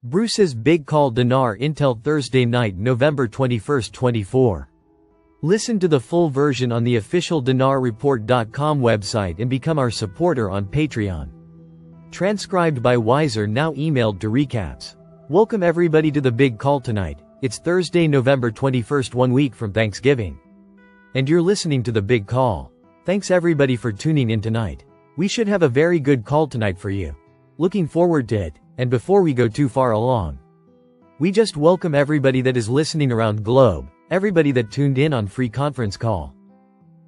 Bruce's big call Dinar Intel Thursday night November 21, 24. Listen to the full version on the official dinarreport.com website and become our supporter on Patreon. Transcribed by Wiser, now emailed to recaps. Welcome everybody to the big call tonight. It's Thursday, November 21st, 1 week from Thanksgiving. And you're listening to the big call. Thanks everybody for tuning in tonight. We should have a very good call tonight for you. Looking forward to it. And before we go too far along, we just welcome everybody that is listening around globe, everybody that tuned in on free conference call.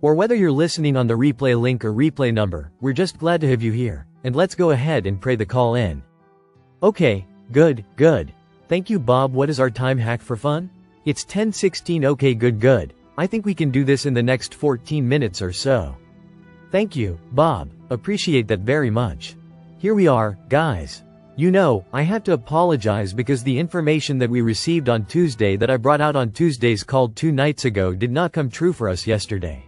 Or whether you're listening on the replay link or replay number, we're just glad to have you here, and let's go ahead and pray the call in. Okay, good. Thank you Bob. What is our time hack for fun? It's 10:16. Okay, good. I think we can do this in the next 14 minutes or so. Thank you, Bob. Appreciate that very much. Here we are, guys. You know, I have to apologize because the information that we received on Tuesday that I brought out on Tuesday's call 2 nights ago did not come true for us yesterday.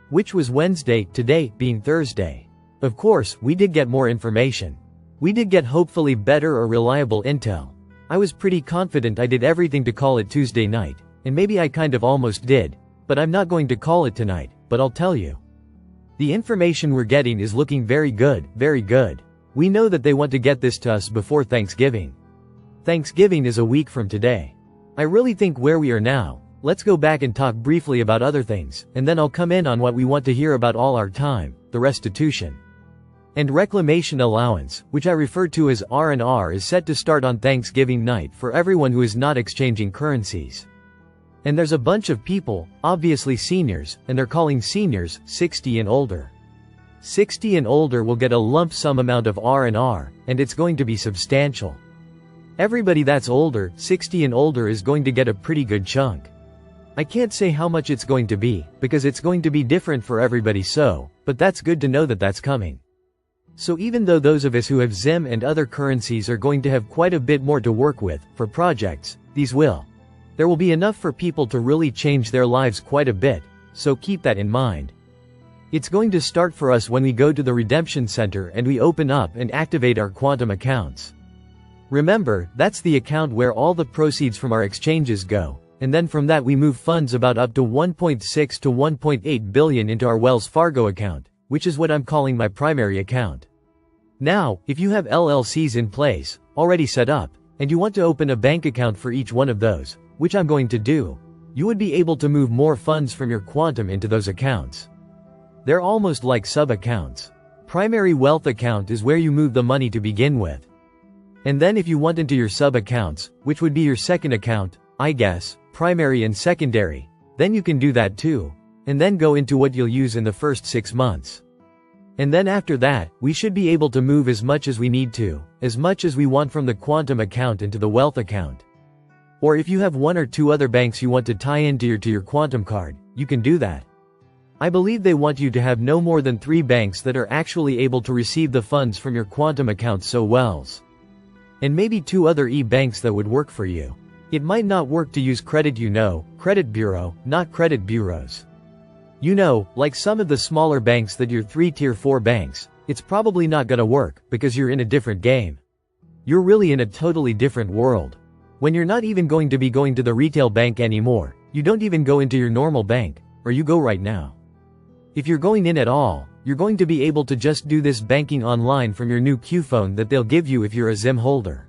Which was Wednesday, today being Thursday. Of course, we did get more information. We did get hopefully better or reliable intel. I was pretty confident I did everything to call it Tuesday night, and maybe I kind of almost did, but I'm not going to call it tonight, but I'll tell you. The information we're getting is looking very good. We know that they want to get this to us before Thanksgiving. Thanksgiving is a week from today. I really think where we are now, let's go back and talk briefly about other things, and then I'll come in on what we want to hear about all our time, the restitution and reclamation allowance, which I refer to as R&R, is set to start on Thanksgiving night for everyone who is not exchanging currencies. And there's a bunch of people, obviously seniors, and they're calling seniors 60 and older. 60 and older will get a lump sum amount of R&R, and it's going to be substantial. Everybody that's older, 60 and older, is going to get a pretty good chunk. I can't say how much it's going to be, because it's going to be different for everybody, but that's good to know that that's coming. So even though those of us who have ZIM and other currencies are going to have quite a bit more to work with, for projects, there will be enough for people to really change their lives quite a bit, so keep that in mind. It's going to start for us when we go to the redemption center and we open up and activate our quantum accounts. Remember, that's the account where all the proceeds from our exchanges go, and then from that we move funds about up to 1.6 to 1.8 billion into our Wells Fargo account, which is what I'm calling my primary account. Now, if you have LLCs in place, already set up, and you want to open a bank account for each one of those, which I'm going to do, you would be able to move more funds from your quantum into those accounts. They're almost like sub-accounts. Primary wealth account is where you move the money to begin with. And then if you want into your sub-accounts, which would be your second account, I guess, primary and secondary, then you can do that too. And then go into what you'll use in the first 6 months. And then after that, we should be able to move as much as we need to, as much as we want from the quantum account into the wealth account. Or if you have 1 or 2 other banks you want to tie into your quantum card, you can do that. I believe they want you to have no more than 3 banks that are actually able to receive the funds from your quantum account, so Wells. And maybe 2 other e-banks that would work for you. It might not work to use credit bureau, not credit bureaus. Like some of the smaller banks that your 3 tier 4 banks, it's probably not gonna work, because you're in a different game. You're really in a totally different world. When you're not even going to be going to the retail bank anymore, you don't even go into your normal bank, or you go right now. If you're going in at all, you're going to be able to just do this banking online from your new Q phone that they'll give you if you're a ZIM holder.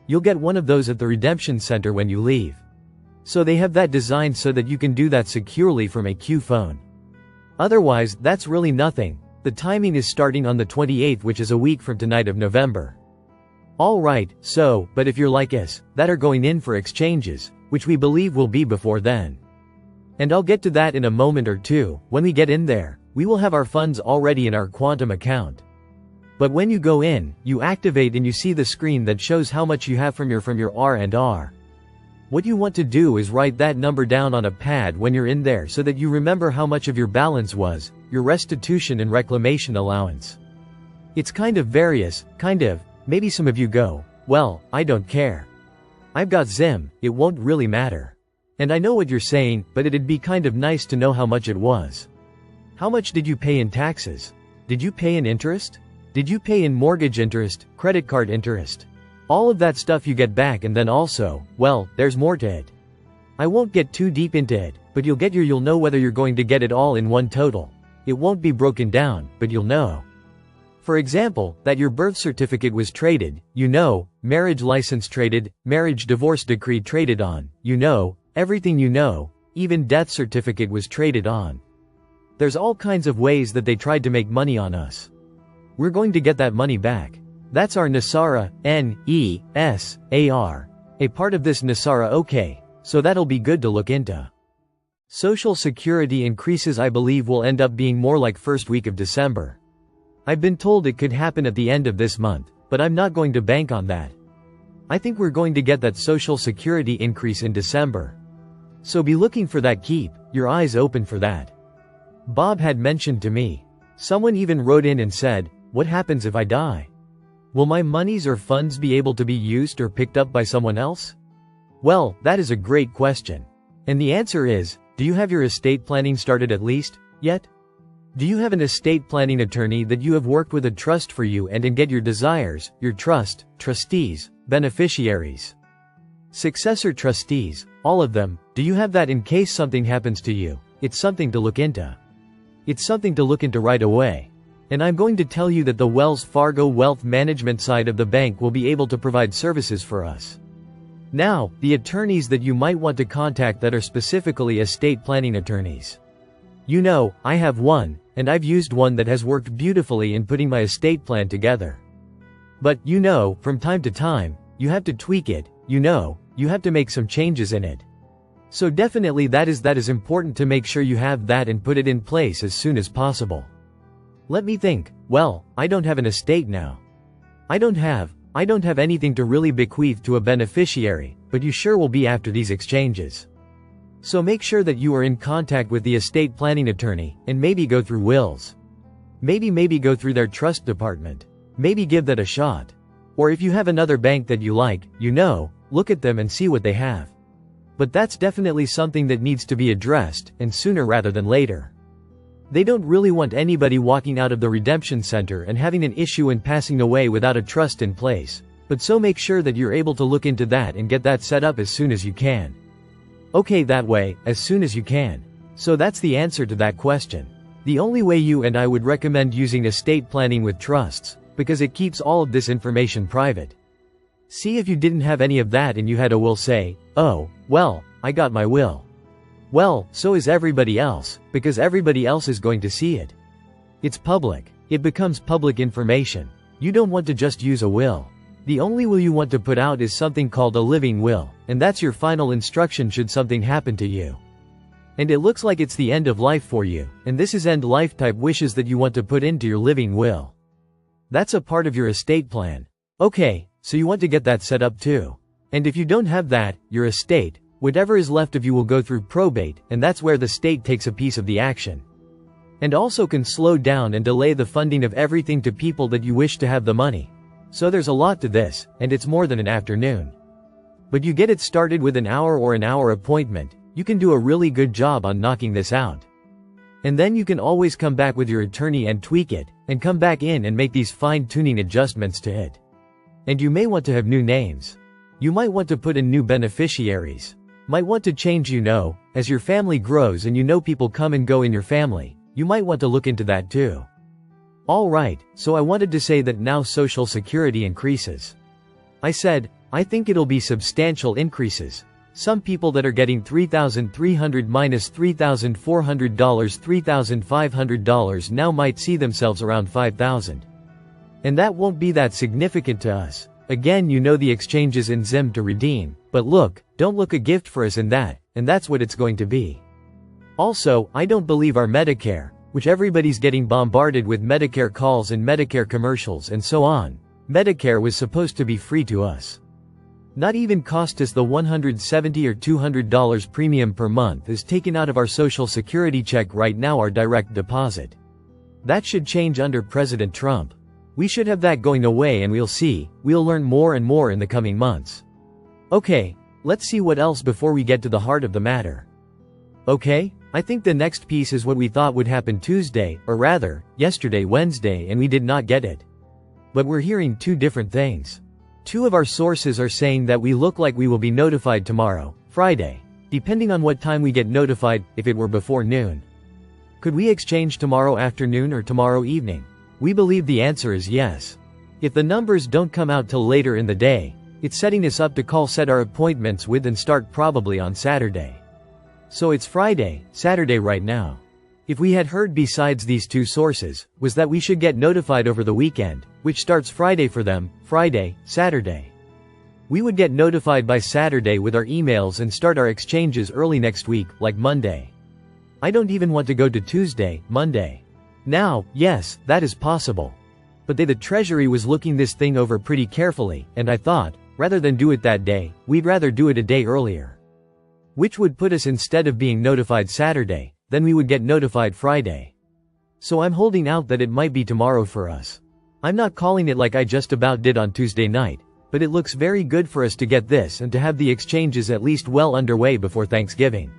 You'll get one of those at the redemption center when you leave. So they have that designed so that you can do that securely from a Q phone. Otherwise, that's really nothing. The timing is starting on the 28th, which is a week from tonight of November. Alright, but if you're like us, that are going in for exchanges, which we believe will be before then. And I'll get to that in a moment or two. When we get in there, we will have our funds already in our quantum account. But when you go in, you activate and you see the screen that shows how much you have from your R&R. What you want to do is write that number down on a pad when you're in there so that you remember how much of your balance was, your restitution and reclamation allowance. It's kind of various, maybe some of you go, well, I don't care. I've got ZIM, it won't really matter. And I know what you're saying, but it'd be kind of nice to know how much it was. How much did you pay in taxes? Did you pay in interest? Did you pay in mortgage interest, credit card interest? All of that stuff you get back, and then also, well, there's more to it. I won't get too deep into it, but you'll know whether you're going to get it all in one total. It won't be broken down, but you'll know. For example, that your birth certificate was traded, marriage license traded, marriage divorce decree traded on, everything even death certificate was traded on. There's all kinds of ways that they tried to make money on us. We're going to get that money back. That's our Nesara, N-E-S-A-R. A part of this Nesara, okay, so that'll be good to look into. Social Security increases I believe will end up being more like first week of December. I've been told it could happen at the end of this month, but I'm not going to bank on that. I think we're going to get that Social Security increase in December. So be looking for that, keep your eyes open for that. Bob had mentioned to me. Someone even wrote in and said, what happens if I die? Will my monies or funds be able to be used or picked up by someone else? Well, that is a great question. And the answer is, do you have your estate planning started at least, yet? Do you have an estate planning attorney that you have worked with a trust for you and get your desires, your trust, trustees, beneficiaries, successor trustees, all of them, do you have that in case something happens to you? It's something to look into. It's something to look into right away. And I'm going to tell you that the Wells Fargo wealth management side of the bank will be able to provide services for us. Now, the attorneys that you might want to contact that are specifically estate planning attorneys. I have one, and I've used one that has worked beautifully in putting my estate plan together. But, from time to time, you have to tweak it, you have to make some changes in it. So definitely that is important to make sure you have that and put it in place as soon as possible. Let me think, well, I don't have an estate now. I don't have anything to really bequeath to a beneficiary, but you sure will be after these exchanges. So make sure that you are in contact with the estate planning attorney, and maybe go through wills. Maybe go through their trust department. Maybe give that a shot. Or if you have another bank that you like, look at them and see what they have. But that's definitely something that needs to be addressed, and sooner rather than later. They don't really want anybody walking out of the redemption center and having an issue and passing away without a trust in place. But so make sure that you're able to look into that and get that set up as soon as you can. Okay, that way, as soon as you can. So that's the answer to that question. The only way you and I would recommend using estate planning with trusts, because it keeps all of this information private. See if you didn't have any of that and you had a will, say, oh, well, I got my will. Well, so is everybody else, because everybody else is going to see it. It's public. It becomes public information. You don't want to just use a will. The only will you want to put out is something called a living will, and that's your final instruction should something happen to you. And it looks like it's the end of life for you, and this is end life type wishes that you want to put into your living will. That's a part of your estate plan. Okay, so you want to get that set up too. And if you don't have that, your estate, whatever is left of you will go through probate, and that's where the state takes a piece of the action. And also can slow down and delay the funding of everything to people that you wish to have the money. So there's a lot to this, and it's more than an afternoon. But you get it started with an hour appointment, you can do a really good job on knocking this out. And then you can always come back with your attorney and tweak it, and come back in and make these fine-tuning adjustments to it. And you may want to have new names. You might want to put in new beneficiaries. Might want to change, as your family grows and people come and go in your family, you might want to look into that too. Alright, so I wanted to say that now Social Security increases. I said, I think it'll be substantial increases. Some people that are getting $3,300 minus $3,400, $3,500 now might see themselves around $5,000. And that won't be that significant to us. Again, the exchanges in Zim to redeem, but look, don't look a gift for us in that, and that's what it's going to be. Also, I don't believe our Medicare, which everybody's getting bombarded with Medicare calls and Medicare commercials and so on. Medicare was supposed to be free to us. Not even cost us the $170 or $200 premium per month is taken out of our Social Security check right now, our direct deposit. That should change under President Trump. We should have that going away, and we'll learn more and more in the coming months. Okay, let's see what else before we get to the heart of the matter. Okay, I think the next piece is what we thought would happen Tuesday, or rather, yesterday, Wednesday, and we did not get it. But we're hearing two different things. Two of our sources are saying that we look like we will be notified tomorrow, Friday, depending on what time we get notified, if it were before noon. Could we exchange tomorrow afternoon or tomorrow evening? We believe the answer is yes. If the numbers don't come out till later in the day, it's setting us up to set our appointments with and start probably on Saturday. So it's Friday, Saturday right now. If we had heard besides these two sources, was that we should get notified over the weekend, which starts Friday for them, Friday, Saturday. We would get notified by Saturday with our emails and start our exchanges early next week, like Monday. I don't even want to go to Tuesday, Monday. Now, yes, that is possible. But the Treasury was looking this thing over pretty carefully, and I thought, rather than do it that day, we'd rather do it a day earlier. Which would put us, instead of being notified Saturday, then we would get notified Friday. So I'm holding out that it might be tomorrow for us. I'm not calling it like I just about did on Tuesday night, but it looks very good for us to get this and to have the exchanges at least well underway before Thanksgiving.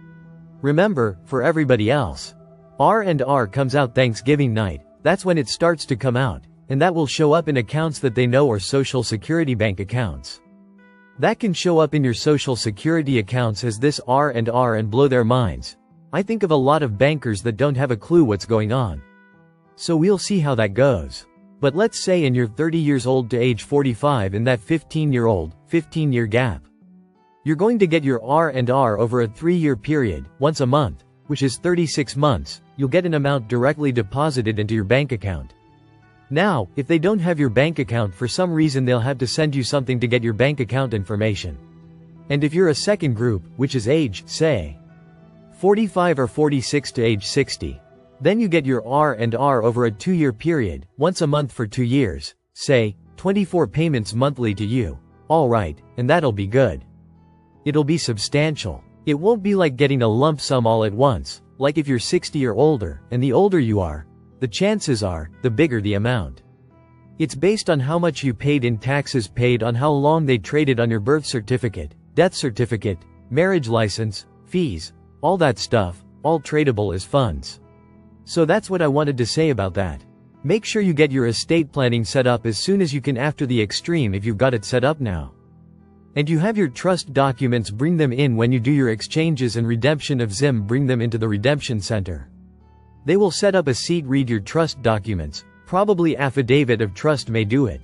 Remember, for everybody else, R&R comes out Thanksgiving night. That's when it starts to come out, and that will show up in accounts that they know are Social Security bank accounts. That can show up in your Social Security accounts as this R&R and blow their minds. I think of a lot of bankers that don't have a clue what's going on. So we'll see how that goes. But let's say in your 30 years old to age 45, in that 15-year gap, you're going to get your R&R over a 3-year period, once a month, which is 36 months, you'll get an amount directly deposited into your bank account. Now, if they don't have your bank account for some reason, they'll have to send you something to get your bank account information. And if you're a second group, which is age, say, 45 or 46 to age 60, then you get your R&R over a 2-year period, once a month for 2 years, say, 24 payments monthly to you. Alright, and that'll be good. It'll be substantial. It won't be like getting a lump sum all at once, like if you're 60 or older, and the older you are, the chances are, the bigger the amount. It's based on how much you paid in taxes, paid on how long they traded on your birth certificate, death certificate, marriage license, fees, all that stuff, all tradable as funds. So that's what I wanted to say about that. Make sure you get your estate planning set up as soon as you can after the extreme if you've got it set up now. And you have your trust documents, bring them in when you do your exchanges and redemption of ZIM, bring them into the redemption center. They will set up a seat, read your trust documents, probably affidavit of trust may do it.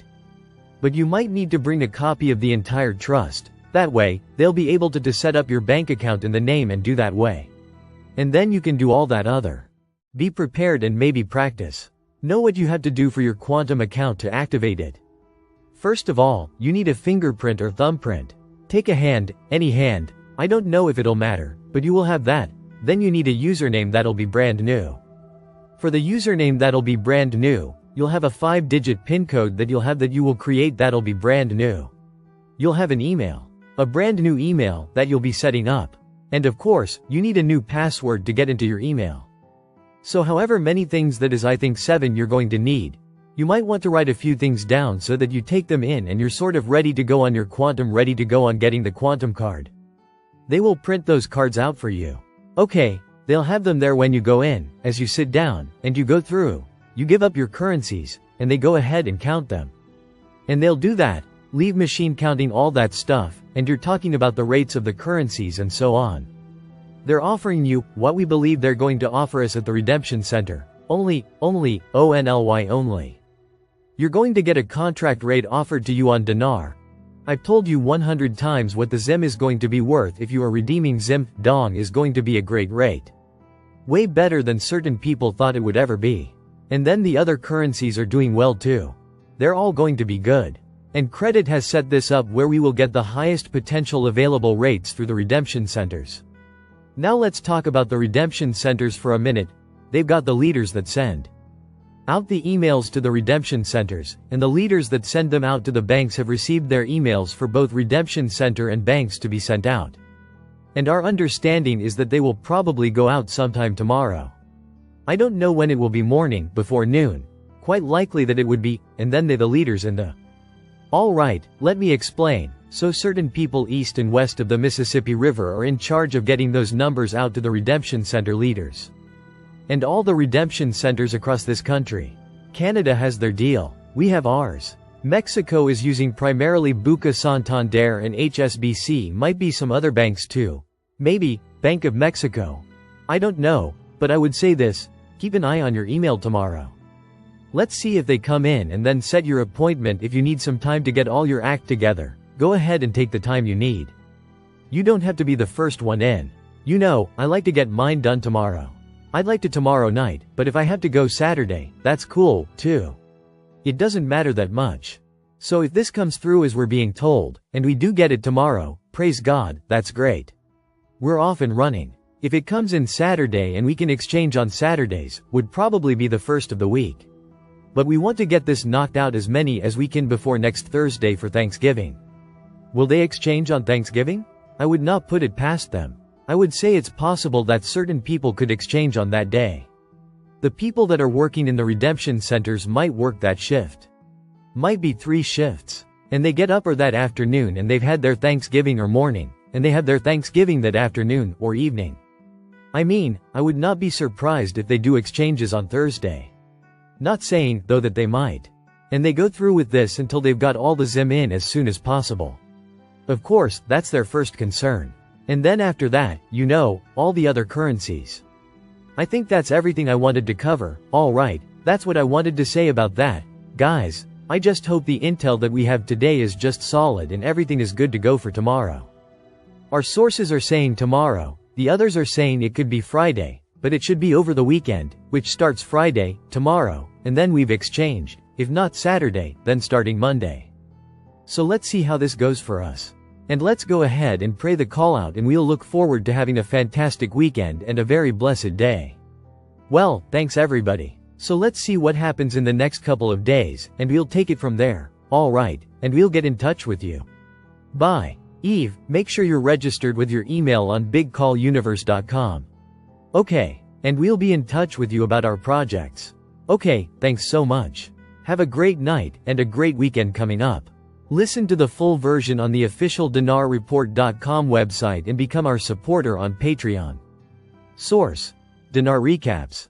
But you might need to bring a copy of the entire trust. That way, they'll be able to set up your bank account in the name and do that way. And then you can do all that other. Be prepared and maybe practice. Know what you have to do for your Quantum account to activate it. First of all, you need a fingerprint or thumbprint. Take a hand, any hand, I don't know if it'll matter, but you will have that. Then you need a username that'll be brand new. For the username that'll be brand new, you'll have a 5-digit PIN code that you'll have that you will create that'll be brand new. You'll have an email. A brand new email that you'll be setting up. And of course, you need a new password to get into your email. So however many things that is, I think 7 you're going to need. You might want to write a few things down so that you take them in and you're sort of ready to go on your Quantum, ready to go on getting the Quantum card. They will print those cards out for you. Okay, they'll have them there when you go in, as you sit down, and you go through. You give up your currencies, and they go ahead and count them. And they'll do that, leave machine counting all that stuff, and you're talking about the rates of the currencies and so on. They're offering you, what we believe they're going to offer us at the Redemption Center. Only, only. You're going to get a contract rate offered to you on Dinar. I've told you 100 times what the ZIM is going to be worth if you are redeeming ZIM. Dong is going to be a great rate. Way better than certain people thought it would ever be. And then the other currencies are doing well too. They're all going to be good. And Credit has set this up where we will get the highest potential available rates through the redemption centers. Now let's talk about the redemption centers for a minute. They've got the leaders that send out the emails to the redemption centers, and the leaders that send them out to the banks have received their emails for both redemption center and banks to be sent out. And our understanding is that they will probably go out sometime tomorrow. I don't know when it will be, morning, before noon. Quite likely that it would be, and then the leaders in the. Alright, let me explain. So certain people east and west of the Mississippi River are in charge of getting those numbers out to the redemption center leaders. And all the redemption centers across this country. Canada has their deal. We have ours. Mexico is using primarily Buca Santander and HSBC, might be some other banks too. Maybe, Bank of Mexico. I don't know, but I would say this, keep an eye on your email tomorrow. Let's see if they come in and then set your appointment. If you need some time to get all your act together, go ahead and take the time you need. You don't have to be the first one in. You know, I like to get mine done tomorrow. I'd like to tomorrow night, but if I have to go Saturday, that's cool, too. It doesn't matter that much. So if this comes through as we're being told, and we do get it tomorrow, praise God, that's great. We're off and running. If it comes in Saturday and we can exchange on Saturdays, would probably be the first of the week. But we want to get this knocked out as many as we can before next Thursday for Thanksgiving. Will they exchange on Thanksgiving? I would not put it past them. I would say it's possible that certain people could exchange on that day. The people that are working in the redemption centers might work that shift. Might be 3 shifts. And they get up or that afternoon and they've had their Thanksgiving or morning, and they have their Thanksgiving that afternoon or evening. I mean, I would not be surprised if they do exchanges on Thursday. Not saying, though, that they might. And they go through with this until they've got all the ZIM in as soon as possible. Of course, that's their first concern. And then after that, you know, all the other currencies. I think that's everything I wanted to cover. Alright, that's what I wanted to say about that. Guys, I just hope the intel that we have today is just solid and everything is good to go for tomorrow. Our sources are saying tomorrow, the others are saying it could be Friday, but it should be over the weekend, which starts Friday, tomorrow, and then we've exchanged, if not Saturday, then starting Monday. So let's see how this goes for us. And let's go ahead and pray the call out, and we'll look forward to having a fantastic weekend and a very blessed day. Well, thanks everybody. So let's see what happens in the next couple of days, and we'll take it from there. Alright, and we'll get in touch with you. Bye. Eve, make sure you're registered with your email on bigcalluniverse.com. Okay, and we'll be in touch with you about our projects. Okay, thanks so much. Have a great night and a great weekend coming up. Listen to the full version on the official dinarreport.com website and become our supporter on Patreon. Source: Dinar Recaps.